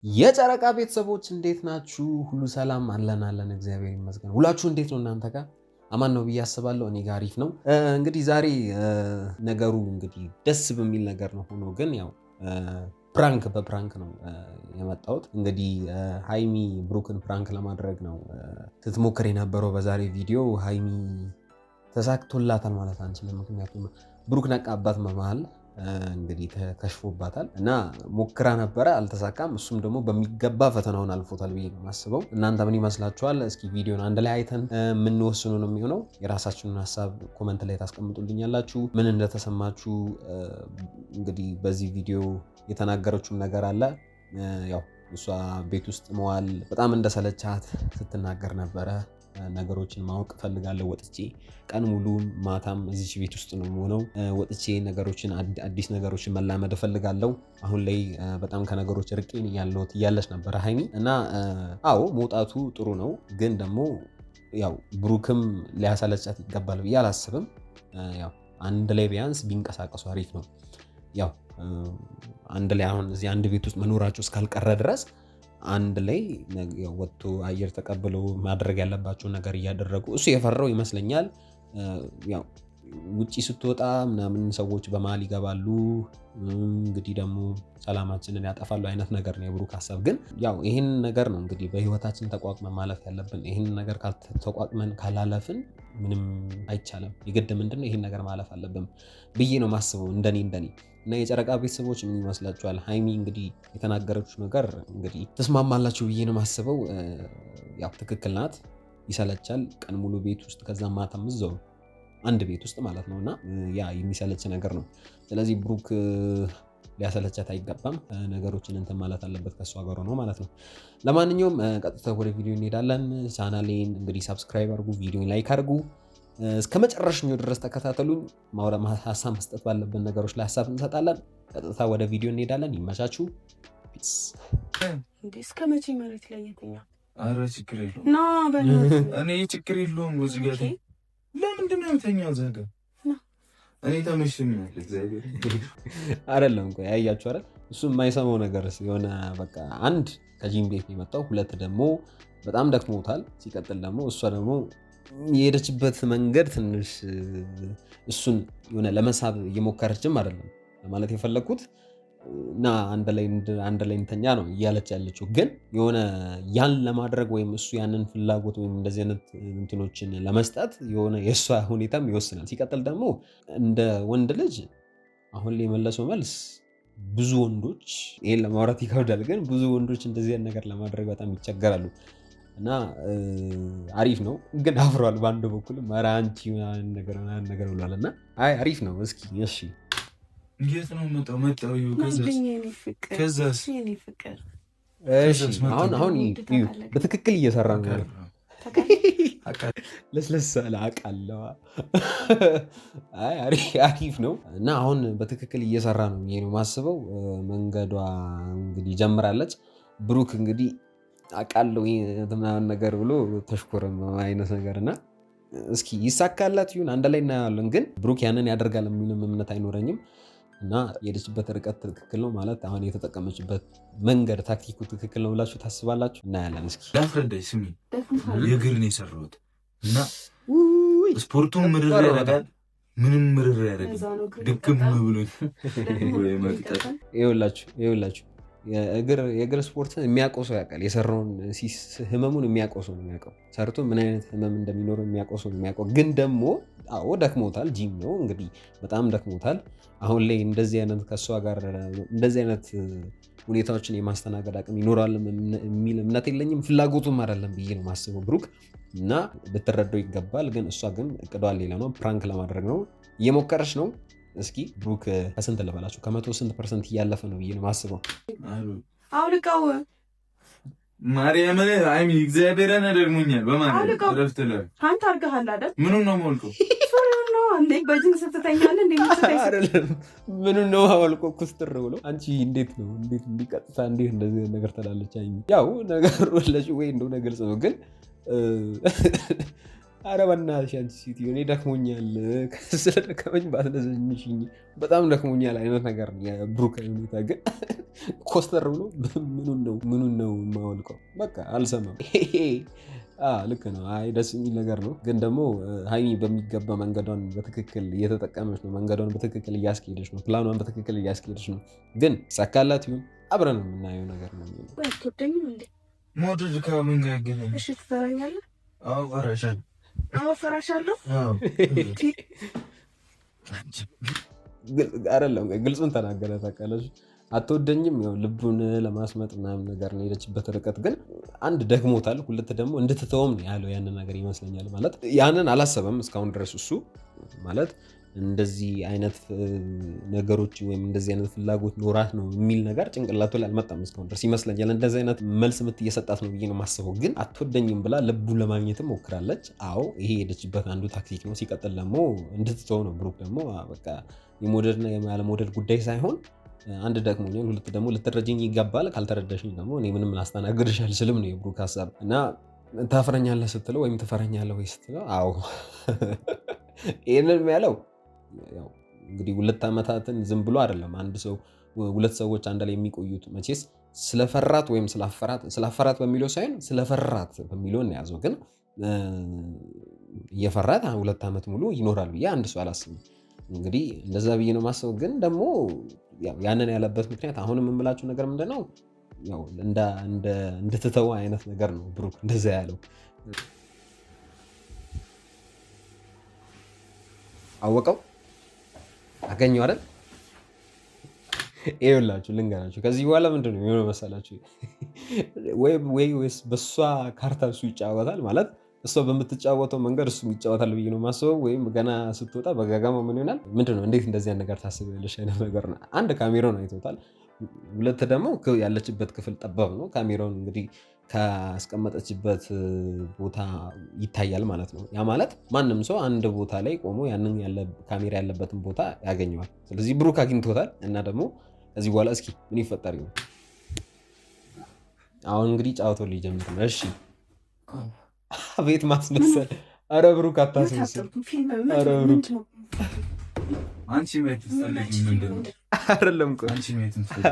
የጨረቃ ቤተሰቦች እንዴት ናችሁ? ሁሉ ሰላም አለን እግዚአብሔር ይመስገን። ሁላችሁ እንዴት ነው? እናንተ ጋር አማን ነው ብዬ አስባለሁ። እኔ ጋር አሪፍ ነው። እንግዲህ ዛሬ ነገሩ እንግዲህ ደስ በሚል ነገር ነው ሆኖ ግን ያው በፕራንክ ነው የመጣሁት። እንግዲህ ሃይሚ ብሩክን ፕራንክ ለማድረግ ነው ስትሞክር የነበረው በዛሬ ቪዲዮ። ሃይሚ ተሳክቶላታል ማለት አንችልም፣ ምክንያቱም ብሩክ ነቃባት በመሃል እንግዲህ ተከሽፎባታል እና ሞክራ ነበረ፣ አልተሳካም። እሱም ደግሞ በሚገባ ፈተናውን አልፎታል ብዬ ነው የማስበው። እናንተ ምን ይመስላችኋል? እስኪ ቪዲዮን አንድ ላይ አይተን የምንወስኑ ነው የሚሆነው። የራሳችሁን ሀሳብ ኮመንት ላይ ታስቀምጡልኛላችሁ፣ ምን እንደተሰማችሁ። እንግዲህ በዚህ ቪዲዮ የተናገረችውም ነገር አለ። ያው እሷ ቤት ውስጥ መዋል በጣም እንደሰለቻት ስትናገር ነበረ። ነገሮችን ማወቅ ፈልጋለሁ፣ ወጥቼ ቀን ሙሉ ማታም እዚች ቤት ውስጥ ነው የምሆነው። ወጥቼ ነገሮችን አዲስ ነገሮችን መላመድ ፈልጋለሁ። አሁን ላይ በጣም ከነገሮች ርቄ ያለሁት እያለች ነበረ ሃይሚ እና አዎ መውጣቱ ጥሩ ነው፣ ግን ደግሞ ያው ብሩክም ሊያሳለጫት ይገባል ብዬ አላስብም። ያው አንድ ላይ ቢያንስ ቢንቀሳቀሱ አሪፍ ነው። ያው አንድ ላይ አሁን እዚህ አንድ ቤት ውስጥ መኖራቸው እስካልቀረ ድረስ አንድ ላይ ወጥቶ አየር ተቀብለው ማድረግ ያለባቸውን ነገር እያደረጉ እሱ የፈራው ይመስለኛል። ያው ውጪ ስትወጣ ምናምን ሰዎች በመሃል ይገባሉ፣ እንግዲህ ደግሞ ሰላማችንን ያጠፋሉ አይነት ነገር ነው የብሩክ ሀሳብ። ግን ያው ይህን ነገር ነው እንግዲህ በህይወታችን ተቋቁመን ማለፍ ያለብን። ይህን ነገር ተቋቁመን ካላለፍን ምንም አይቻልም። የግድ ምንድነው ይህን ነገር ማለፍ አለብን ብዬ ነው ማስበው፣ እንደኔ እና የጨረቃ ቤተሰቦች ምን ይመስላችኋል? ሃይሚ እንግዲህ የተናገረችው ነገር እንግዲህ ተስማማላችሁ ብዬ ነው ማስበው። ያው ትክክል ናት፣ ይሰለቻል ቀን ሙሉ ቤት ውስጥ ከዛ ማታም እዛው አንድ ቤት ውስጥ ማለት ነው እና ያ የሚሰለች ነገር ነው። ስለዚህ ብሩክ ሊያሰለቻት አይገባም። ነገሮችን እንትን ማለት አለበት ከእሷ ጋር ነው ማለት ነው። ለማንኛውም ቀጥታ ወደ ቪዲዮ እንሄዳለን። ቻናሌን እንግዲህ ሰብስክራይብ አድርጉ፣ ቪዲዮን ላይክ አድርጉ፣ እስከ መጨረሻው ድረስ ተከታተሉኝ። ሀሳብ መስጠት ባለብን ነገሮች ላይ ሀሳብ እንሰጣለን። ቀጥታ ወደ ቪዲዮ እንሄዳለን። ይመቻችሁ። ፒስ። እስከ መቼ መሬት ላይ የተኛ? አረ ችግር የለውም ና በእናትህ። እኔ ችግር የለውም እዚህ ጋር ለምንድን ነው የምተኛው? ዘጋ እኔ ተመሽቶኛል። እግዚአብሔር አይደለም ቆይ ያያችሁ አይደል? እሱ የማይሰማው ነገር የሆነ በቃ አንድ ከጂም ቤት ነው የመጣው፣ ሁለት ደግሞ በጣም ደክሞታል። ሲቀጥል ደግሞ እሷ ደግሞ የሄደችበት መንገድ ትንሽ እሱን የሆነ ለመሳብ እየሞከረችም አይደለም ለማለት የፈለግኩት እና አንድ ላይ እንተኛ ነው እያለች ያለችው። ግን የሆነ ያን ለማድረግ ወይም እሱ ያንን ፍላጎት ወይም እንደዚህ አይነት እንትኖችን ለመስጠት የሆነ የእሷ ሁኔታም ይወስናል። ሲቀጥል ደግሞ እንደ ወንድ ልጅ አሁን ላይ የመለሰው መልስ ብዙ ወንዶች ይሄን ለማውራት ይከብዳል፣ ግን ብዙ ወንዶች እንደዚህ አይነት ነገር ለማድረግ በጣም ይቸገራሉ እና አሪፍ ነው። ግን አፍሯል በአንድ በኩል መራንቺ ነገር ብሏል እና አይ አሪፍ ነው። እስኪ እሺ የት ነው መጣው? ከዛስ አሁን በትክክል እየሰራ ነው። ለስለስ አለ አውቃለሁ። አይ አሪፍ ነው እና አሁን በትክክል እየሰራ ነው ይሄ ነው ማስበው። መንገዷ እንግዲህ ጀምራለች። ብሩክ እንግዲህ አውቃለሁ ምናምን ነገር ብሎ ተሽኮረም አይነት ነገር እና እስኪ ይሳካላት ይሁን አንድ ላይ እናያለን። ግን ብሩክ ያንን ያደርጋል የሚልም እምነት አይኖረኝም እና የሄደችበት ርቀት ትክክል ነው ማለት አሁን የተጠቀመችበት መንገድ ታክቲኩ ትክክል ነው ብላችሁ ታስባላችሁ? እናያለን። እስኪ ላፍረዳይ ስሚ፣ የእግር ነው የሰራሁት እና ስፖርቱን ምርር ያደርጋል፣ ምንም ምርር ያደርጋል። ድክም ብሎኝ ይኸውላችሁ የእግር ስፖርት የሚያውቀው ሰው ያውቃል። የሰራውን ህመሙን የሚያውቀው ሰው ነው የሚያውቀው። ሰርቶ ምን አይነት ህመም እንደሚኖረው የሚያውቀው ሰው ነው የሚያውቀው። ግን ደግሞ አዎ ደክሞታል። ጂም ነው እንግዲህ በጣም ደክሞታል። አሁን ላይ እንደዚህ አይነት ከእሷ ጋር እንደዚህ አይነት ሁኔታዎችን የማስተናገድ አቅም ይኖራል የሚል እምነት የለኝም። ፍላጎቱም አይደለም ብዬ ነው ማስበው ብሩክ እና ልትረዳው ይገባል። ግን እሷ ግን እቅዷ ሌላ ነው። ፕራንክ ለማድረግ ነው እየሞከረች ነው። እስኪ ብሩክ ከስንት ልበላችሁ ከመቶ ስንት ፐርሰንት እያለፈ ነው ብዬ ነው ማስበው። አውልቀው ማርያምን አይሚ እግዚአብሔርን ደግሞኛል። በማለት ረፍት ላይ አንተ አድርገሃል አይደል? ምኑን ነው የማወልቀው? ሱሪውን ነው እንዴ? በጅንስ ስትተኛለህ እንዴ? አይደለም ምኑን ነው የማወልቀው? ኩስትር ብሎ አንቺ እንዴት ነው እንዲቀጥታ እንዴት እንደዚህ ነገር ትላለች? አይሚ ያው ነገሩ ለሽ ወይ እንደሆነ ግልጽ ነው። ግን ኧረ በእናትሽ አንቺ ሴትዮ እኔ ደክሞኛል፣ ስለደከመኝ ባትነዘኝሽኝ በጣም ደክሞኛል አይነት ነገር ነው የብሩክ ሁኔታ። ግን ኮስተር ብሎ ምኑን ነው የማወልቀው? በቃ አልሰማም። ልክ ነው። አይ ደስ የሚል ነገር ነው። ግን ደግሞ ሀይሚ በሚገባ መንገዷን በትክክል እየተጠቀመች ነው። መንገዷን በትክክል እያስኬደች ነው። ፕላኗን በትክክል እያስኬደች ነው። ግን ሳካላት ይሁን አብረን የምናየው ነገር ነው። ሞድድ ከምን ጋር ያገናኛል? እሺ ትፈራኛለህ? አዎ ፈራሻለሁ። ፈራሻለሁ። አይደለም ግልጹን ተናገረ። ታውቃለች አትወደኝም። ያው ልቡን ለማስመጥ ምናምን ነገር ነው የሄደችበት ርቀት። ግን አንድ ደክሞታል፣ ሁለት ደግሞ እንድትተውም ነው ያለው ያንን ነገር ይመስለኛል። ማለት ያንን አላሰበም እስካሁን ድረስ እሱ ማለት እንደዚህ አይነት ነገሮች ወይም እንደዚህ አይነት ፍላጎት ኖራት ነው የሚል ነገር ጭንቅላቱ ላይ አልመጣም እስካሁን ድረስ ይመስለኛል። እንደዚህ አይነት መልስ ምት እየሰጣት ነው ብዬ ነው የማስበው። ግን አትወደኝም ብላ ልቡ ለማግኘትም ሞክራለች። አዎ ይሄ የሄደችበት አንዱ ታክቲክ ነው። ሲቀጥል ደግሞ እንድትተው ነው። ብሩክ ደግሞ በቃ የመውደድና ያለመውደድ ጉዳይ ሳይሆን አንድ ደክሞኛል፣ ሁለት ደግሞ ልትረጅኝ ይገባል። ካልተረዳሽኝ ደግሞ እኔ ምንም ላስተናግድሽ አልችልም ነው የብሩክ ሀሳብ። እና ታፍረኛለህ ስትለው ወይም ትፈረኛለህ ወይ ስትለው አዎ ይህንን ያለው እንግዲህ 2 ዓመታትን ዝም ብሎ አይደለም። አንድ ሰው 2 ሰዎች አንድ ላይ የሚቆዩት መቼስ ስለፈራት ወይም ስላፈራት በሚለው ሳይሆን ስለፈራት በሚለው እናያዘው። ግን እየፈራት 2 ዓመት ሙሉ ይኖራል ብዬ አንድ ሰው አላስብም። እንግዲህ እንደዛ ብዬ ነው ማሰብ። ግን ደግሞ ያንን ያለበት ምክንያት አሁንም የምላችሁ ነገር ምንድነው እንድትተው አይነት ነገር ነው ብሩክ እንደዛ ያለው። አወቀው አገኘው አይደል? ይኸውላችሁ ልንገራችሁ ከዚህ በኋላ ምንድን ነው የሆነ መሰላችሁ? ወይስ በእሷ ካርታ እሱ ይጫወታል ማለት እሷ በምትጫወተው መንገድ እሱም ይጫወታል ብዬ ነው የማስበው። ወይም ገና ስትወጣ በጋጋማ ምን ይሆናል ምንድን ነው እንዴት እንደዚህ ነገር ታስቢያለሽ አይነት ነገር ነው። አንድ ካሜራውን አይቶታል፣ ሁለት ደግሞ ያለችበት ክፍል ጠባብ ነው። ካሜራውን እንግዲህ ካስቀመጠችበት ቦታ ይታያል ማለት ነው። ያ ማለት ማንም ሰው አንድ ቦታ ላይ ቆሞ ያንን ካሜራ ያለበትን ቦታ ያገኘዋል። ስለዚህ ብሩክ አግኝቶታል እና ደግሞ ከዚህ በኋላ እስኪ ምን ይፈጠር ይሆን? አሁን እንግዲህ ጫወቶ ሊጀምር ነው። እሺ ቤት ማስመሰል። ኧረ ብሩክ አታስመስል። ኧረ ብሩክ አንቺ ቤት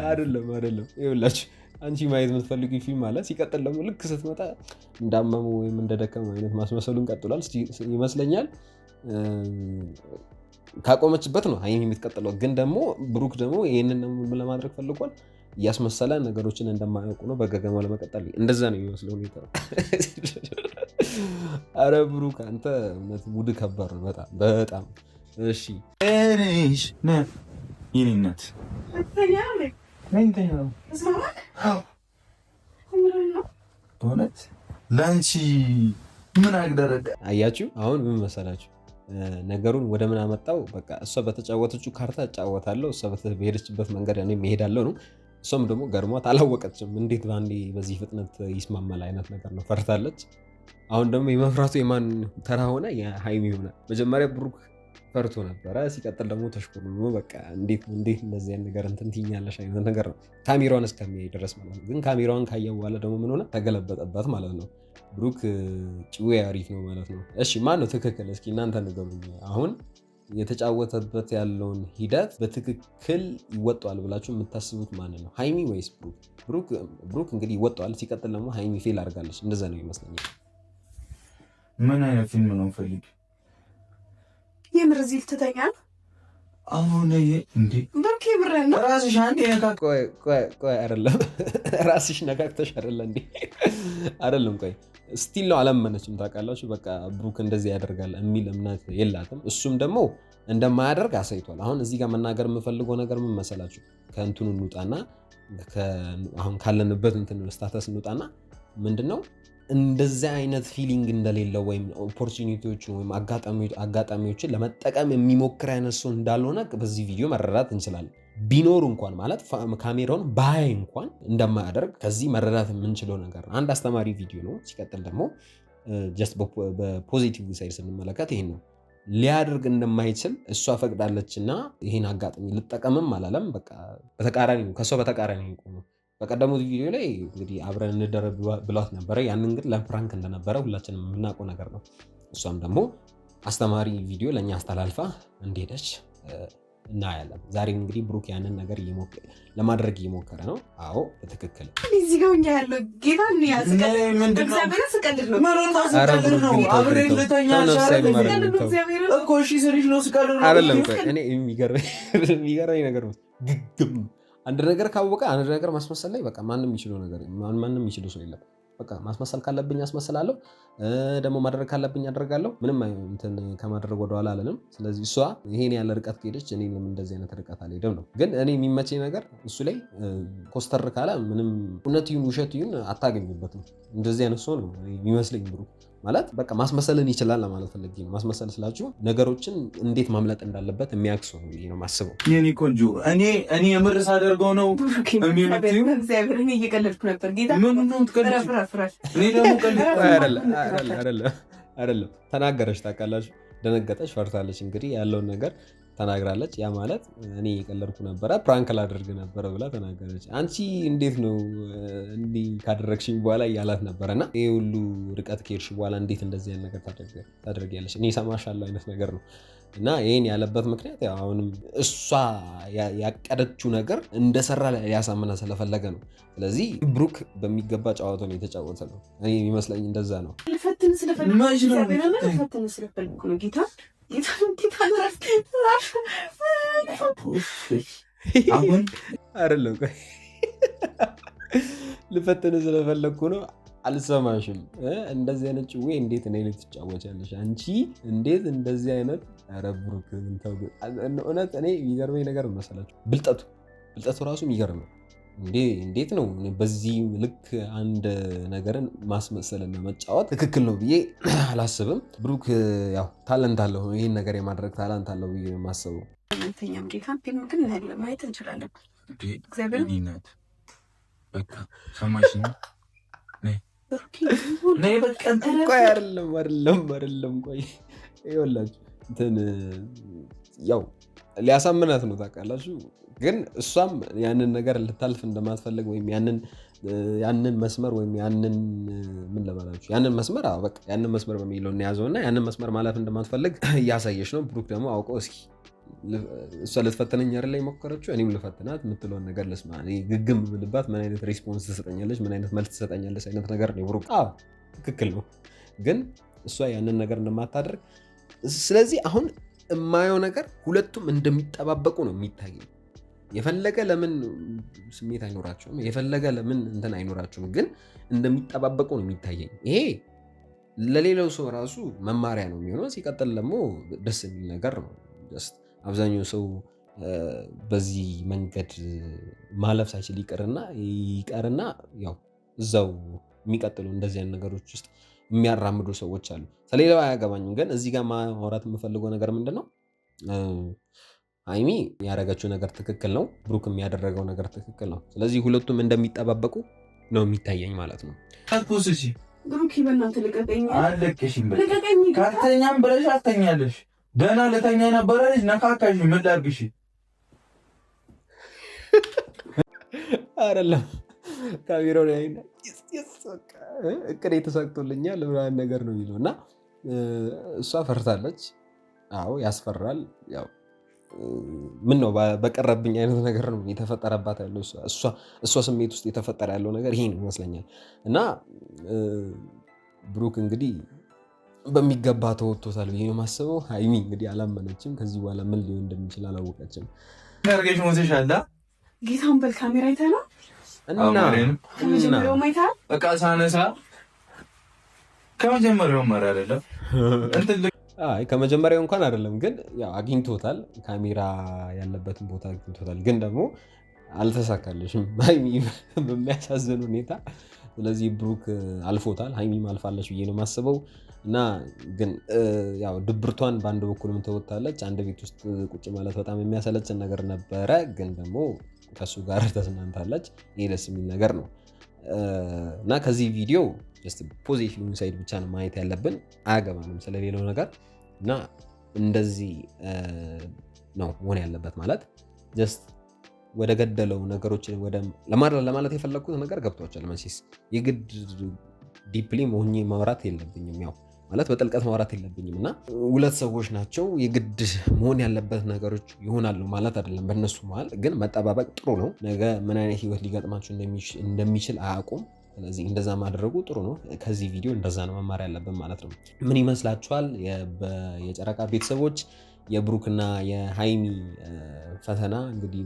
አይደለም አይደለም። ይኸውላችሁ አንቺ ማየት የምትፈልጊው ፊልም አለ። ሲቀጥል ደግሞ ልክ ስትመጣ እንዳመሙ ወይም እንደደከመ አይነት ማስመሰሉን ቀጥሏል ይመስለኛል። ካቆመችበት ነው ሀይሚ የምትቀጥለው። ግን ደግሞ ብሩክ ደግሞ ይህንን ለማድረግ ፈልጓል። እያስመሰለ ነገሮችን እንደማያውቁ ነው በገገማ ለመቀጠል እንደዛ ነው የሚመስለው ሁኔታ። አረ ብሩክ አንተ እውነት ሙድ ከባድ ነው በጣም። እሺ ይህንነት በእውነት ለአንቺ ምን አግደረደ? አያችሁ አሁን ምን መሰላችሁ ነገሩን ወደ ምን አመጣው? በቃ እሷ በተጫወተችው ካርታ እጫወታለሁ፣ እሷ በሄደችበት መንገድ እኔ እሄዳለሁ ነው። እሷም ደግሞ ገርሟት አላወቀችም። እንዴት በአንዴ በዚህ ፍጥነት ይስማማል አይነት ነገር ነው። ፈርታለች። አሁን ደግሞ የመፍራቱ የማን ተራ ሆነ? የሀይሚ ሆነ። መጀመሪያ ብሩክ ፈርቶ ነበረ። ሲቀጥል ደግሞ ተሽኮርሞ በቃ እንዴት እንደዚህ አይነት ነገር እንትን ትይኛለሽ አይነት ነገር ነው ካሜራውን እስከሚያይ ድረስ ማለት ነው። ግን ካሜራውን ካየ በኋላ ደግሞ ምን ሆነ? ተገለበጠባት ማለት ነው። ብሩክ ጭዌ አሪፍ ነው ማለት ነው። እሺ ማን ነው ትክክል? እስኪ እናንተ ንገሩኝ። አሁን የተጫወተበት ያለውን ሂደት በትክክል ይወጣዋል ብላችሁ የምታስቡት ማን ነው? ሀይሚ ወይስ ብሩክ? ብሩክ እንግዲህ ይወጣዋል። ሲቀጥል ደግሞ ሀይሚ ፌል አድርጋለች። እንደዛ ነው ይመስለኛል። ምን አይነት ፊልም ነው ፈልግ? የምር እዚህ ልትተኛ ነው? አሁን እንዴ ብሩክ ብረን ነው ራስሽ አንዴ ቆይ አይደለም ራስሽ ነካክተሽ አይደለ እንዴ? አይደለም ቆይ ስቲል ነው አላመነችም። ታውቃላችሁ በቃ ብሩክ እንደዚህ ያደርጋል የሚል እምነት የላትም። እሱም ደግሞ እንደማያደርግ አሳይቷል። አሁን እዚህ ጋር መናገር የምፈልገው ነገር ምን መሰላችሁ? ከእንትኑ እንውጣና አሁን ካለንበት እንትን ስታተስ እንውጣና ምንድነው እንደዚህ አይነት ፊሊንግ እንደሌለው ወይም ኦፖርቹኒቲዎችን ወይም አጋጣሚዎችን ለመጠቀም የሚሞክር አይነት ሰው እንዳልሆነ በዚህ ቪዲዮ መረዳት እንችላለን። ቢኖር እንኳን ማለት ካሜራውን ባይ እንኳን እንደማያደርግ ከዚህ መረዳት የምንችለው ነገር ነው። አንድ አስተማሪ ቪዲዮ ነው። ሲቀጥል ደግሞ ጀስት በፖዚቲቭ ሳይድ ስንመለከት ይሄን ነው ሊያደርግ እንደማይችል እሷ ፈቅዳለች እና ይሄን አጋጣሚ ልጠቀምም አላለም። በቃ በተቃራኒ ነው፣ ከእሷ በተቃራኒ ነው። በቀደሙት ቪዲዮ ላይ እንግዲህ አብረን እንደረብ ብሏት ነበረ። ያንን ግን ለፕራንክ እንደነበረ ሁላችንም የምናውቀው ነገር ነው። እሷም ደግሞ አስተማሪ ቪዲዮ ለእኛ አስተላልፋ እንደሄደች እናያለን። ዛሬ እንግዲህ ብሩክ ያንን ነገር ለማድረግ እየሞከረ ነው። አዎ በትክክል እዚህ ጋር ያለው ጌታ የሚገርመኝ ነገር አንድ ነገር ካወቀ አንድ ነገር ማስመሰል ላይ በቃ ማንም የሚችለው ሰው የለም። በቃ ማስመሰል ካለብኝ አስመስላለሁ፣ ደግሞ ማድረግ ካለብኝ አደርጋለሁ። ምንም እንትን ከማድረግ ወደኋላ አለንም። ስለዚህ እሷ ይሄን ያለ ርቀት ከሄደች እኔ እንደዚህ አይነት ርቀት አልሄድም ነው። ግን እኔ የሚመቸኝ ነገር እሱ ላይ ኮስተር ካለ ምንም እውነት ይሁን ውሸት ይሁን አታገኙበትም። እንደዚህ አይነት ሰው ነው የሚመስለኝ ብሩክ። ማለት በቃ ማስመሰልን ይችላል ለማለት ፈልጌ ነው። ማስመሰል ስላችሁ ነገሮችን እንዴት ማምለጥ እንዳለበት የሚያክሱ ነው ብዬ ነው የማስበው። የኔ ቆንጆ እኔ የምር ሳደርገው ነው እግዚአብሔርን እየቀለድኩ ነበር። ጌታ አይደለም ተናገረች፣ ታውቃላችሁ፣ ደነገጠች፣ ፈርታለች። እንግዲህ ያለውን ነገር ተናግራለች። ያ ማለት እኔ እየቀለድኩ ነበረ፣ ፕራንክ ላደርግ ነበረ ብላ ተናገረች። አንቺ እንዴት ነው እንዲህ ካደረግሽኝ በኋላ እያላት ነበረና ይሄ ሁሉ ርቀት ከሄድሽ በኋላ እንዴት እንደዚህ አይነት ነገር ታደርጊያለሽ? እኔ እሰማሻለሁ አይነት ነገር ነው። እና ይሄን ያለበት ምክንያት ያው አሁንም እሷ ያቀደችው ነገር እንደሰራ ሊያሳምና ስለፈለገ ነው። ስለዚህ ብሩክ በሚገባ ጨዋታውን የተጫወተ ነው። እኔ የሚመስለኝ እንደዛ ነው። ልፈትን ስለፈለግኩ ነው ጌታ አሁን አይደለም ልፈትን ስለፈለግኩ ነው። አልሰማሽም። እንደዚህ አይነት ጭዌ እንዴት እኔ ልትጫወቻለሽ አንቺ? እንዴት እንደዚህ አይነት ኧረ ብሩክ እውነት እኔ የሚገርመኝ ነገር መሰላችሁ ብልጠቱ ራሱ የሚገርም ነው። እንዴት ነው በዚህ ልክ አንድ ነገርን ማስመሰልና መጫወት ትክክል ነው ብዬ አላስብም። ብሩክ ያው ታለንት አለው፣ ይህን ነገር የማድረግ ታለንት አለው ብዬ ነው የማስበው። አንተኛም ጌታን ፊልም ግን ማየት እንችላለን። እግዚአብሔር በቃ ሰማሽ ነው። ቆይ አይደለም ቆይ ይኸውላችሁ እንትን ያው ሊያሳምናት ነው ታውቃላችሁ። ግን እሷም ያንን ነገር ልታልፍ እንደማትፈልግ ወይም ያንን መስመር ወይም ምን ለማላችሁ ያንን መስመር በቃ ያንን መስመር በሚለው እንያዘውና ያንን መስመር ማለፍ እንደማትፈልግ እያሳየች ነው። ብሩክ ደግሞ አውቆ እስኪ እሷ ልትፈተነኝ አይደል ላይ ሞከረችው፣ እኔም ልፈትናት የምትለውን ነገር ልስማ፣ ግግም ብልባት ምን አይነት ሪስፖንስ ትሰጠኛለች፣ ምን አይነት መልስ ትሰጠኛለች አይነት ነገር ነው ብሩክ። ትክክል ነው፣ ግን እሷ ያንን ነገር እንደማታደርግ ስለዚህ አሁን የማየው ነገር ሁለቱም እንደሚጠባበቁ ነው የሚታየኝ። የፈለገ ለምን ስሜት አይኖራቸውም፣ የፈለገ ለምን እንትን አይኖራቸውም፣ ግን እንደሚጠባበቁ ነው የሚታየኝ። ይሄ ለሌላው ሰው ራሱ መማሪያ ነው የሚሆነው። ሲቀጥል ደግሞ ደስ የሚል ነገር ነው። አብዛኛው ሰው በዚህ መንገድ ማለፍ ሳይችል ይቀርና ያው እዛው የሚቀጥሉ እንደዚህ አይነት ነገሮች ውስጥ የሚያራምዱ ሰዎች አሉ። ስለሌላው አያገባኝም። ግን እዚህ ጋር ማውራት የምፈልገው ነገር ምንድን ነው? ሀይሚ ያደረገችው ነገር ትክክል ነው፣ ብሩክ የሚያደረገው ነገር ትክክል ነው። ስለዚህ ሁለቱም እንደሚጠባበቁ ነው የሚታየኝ ማለት ነው። ብሩክ በእናትህ ልቀቀኝ። ካልተኛም ብለሽ አትተኛለሽ። ደህና ልተኛ የነበረ ልጅ ነካካሽ። ምን ላድርግሽ? አይደለም ካሜራው ላይ እቅዴ ተሳክቶልኛል ምናምን ነገር ነው የሚለው እና እሷ ፈርታለች። አዎ ያስፈራል። ያው ምን ነው በቀረብኝ አይነት ነገር ነው የተፈጠረባት ያለው እሷ ስሜት ውስጥ የተፈጠረ ያለው ነገር ይሄን ይመስለኛል። እና ብሩክ እንግዲህ በሚገባ ተወጥቶታል ብዬ ነው የማስበው። ሀይሚ እንግዲህ አላመነችም። ከዚህ በኋላ ምን ሊሆን እንደሚችል አላወቀችም። ያርገሽ ሞተሽ አለ ጌታን በል ካሜራ አይተና ከመጀመሪያው ማይታ በቃ ሳነሳ ከመጀመሪያው ማር አይደለም ከመጀመሪያው እንኳን አይደለም፣ ግን ያው አግኝቶታል። ካሜራ ያለበትን ቦታ አግኝቶታል። ግን ደግሞ አልተሳካለሽም ሀይሚ በሚያሳዝን ሁኔታ። ስለዚህ ብሩክ አልፎታል፣ ሀይሚም አልፋለች ብዬ ነው የማስበው። እና ግን ያው ድብርቷን በአንድ በኩል ተወጣለች። አንድ ቤት ውስጥ ቁጭ ማለት በጣም የሚያሰለችን ነገር ነበረ፣ ግን ደግሞ ከሱ ጋር ተስማምታለች። ይሄ ደስ የሚል ነገር ነው። እና ከዚህ ቪዲዮ ጀስት ፖዚቲቭ ሳይድ ብቻ ነው ማየት ያለብን፣ አያገባንም ስለሌላው ነገር። እና እንደዚህ ነው መሆን ያለበት። ማለት ጀስት ወደ ገደለው ነገሮችን ለማለት የፈለግኩት ነገር ገብቷቸዋል። መቼስ የግድ ዲፕሊ መሆኜ ማውራት የለብኝም። ያው ማለት በጥልቀት ማውራት የለብኝም እና ሁለት ሰዎች ናቸው። የግድ መሆን ያለበት ነገሮች ይሆናሉ ማለት አይደለም። በእነሱ መሀል ግን መጠባበቅ ጥሩ ነው። ነገ ምን አይነት ህይወት ሊገጥማቸው እንደሚችል አያውቁም። ስለዚህ እንደዛ ማድረጉ ጥሩ ነው። ከዚህ ቪዲዮ እንደዛ ነው መማር ያለብን ማለት ነው። ምን ይመስላችኋል የጨረቃ ቤተሰቦች? የብሩክና የሃይሚ ፈተና እንግዲህ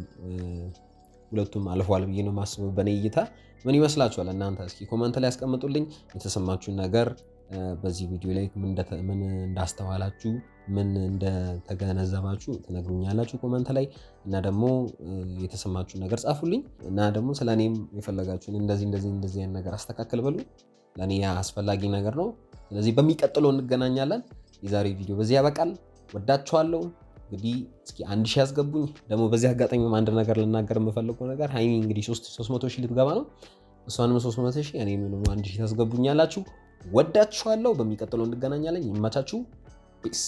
ሁለቱም አልፏል ብዬ ነው የማስበው በእኔ እይታ። ምን ይመስላችኋል እናንተ? እስኪ ኮመንት ላይ ያስቀምጡልኝ የተሰማችሁን ነገር በዚህ ቪዲዮ ላይ ምን እንዳስተዋላችሁ ምን እንደተገነዘባችሁ ትነግሩኛላችሁ ኮመንት ላይ እና ደግሞ የተሰማችሁን ነገር ጻፉልኝ እና ደግሞ ስለ እኔም የፈለጋችሁን እንደዚህ አይነት ነገር አስተካክል በሉ። ለእኔ ያ አስፈላጊ ነገር ነው። ስለዚህ በሚቀጥለው እንገናኛለን። የዛሬ ቪዲዮ በዚህ ያበቃል። ወዳችኋለሁ። እንግዲህ እስኪ 1000 ያስገቡኝ። ደግሞ በዚህ አጋጣሚ አንድ ነገር ልናገር የምፈልገው ነገር ሃይሚ እንግዲህ 300 ሺህ ልትገባ ነው። እሷንም 300 ሺህ እኔም 1000 ታስገቡኛላችሁ። ወዳችኋለሁ። በሚቀጥለው እንገናኛለን። ይመቻችሁ። ፒስ